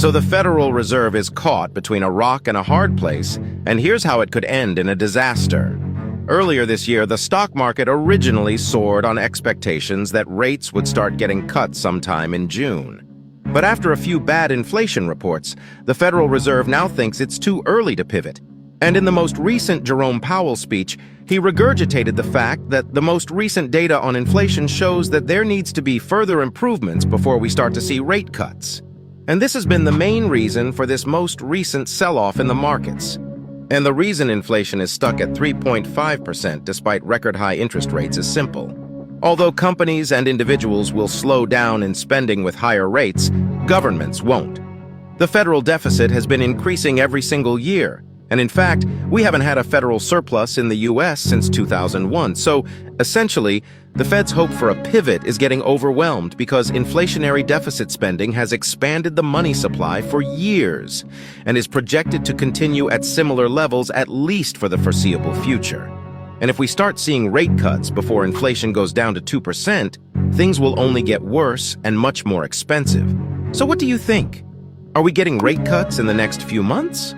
So the Federal Reserve is caught between a rock and a hard place, and here's how it could end in a disaster. Earlier this year, the stock market originally soared on expectations that rates would start getting cut sometime in June. But after a few bad inflation reports, the Federal Reserve now thinks it's too early to pivot. And in the most recent Jerome Powell speech, he regurgitated the fact that the most recent data on inflation shows that there needs to be further improvements before we start to see rate cuts. And this has been the main reason for this most recent sell-off in the markets. And the reason inflation is stuck at 3.5% despite record-high interest rates is simple. Although companies and individuals will slow down in spending with higher rates, governments won't. The federal deficit has been increasing every single year, and in fact, we haven't had a federal surplus in the US since 2001. So, essentially, the Fed's hope for a pivot is getting overwhelmed because inflationary deficit spending has expanded the money supply for years and is projected to continue at similar levels at least for the foreseeable future. And if we start seeing rate cuts before inflation goes down to 2%, things will only get worse and much more expensive. So what do you think? Are we getting rate cuts in the next few months?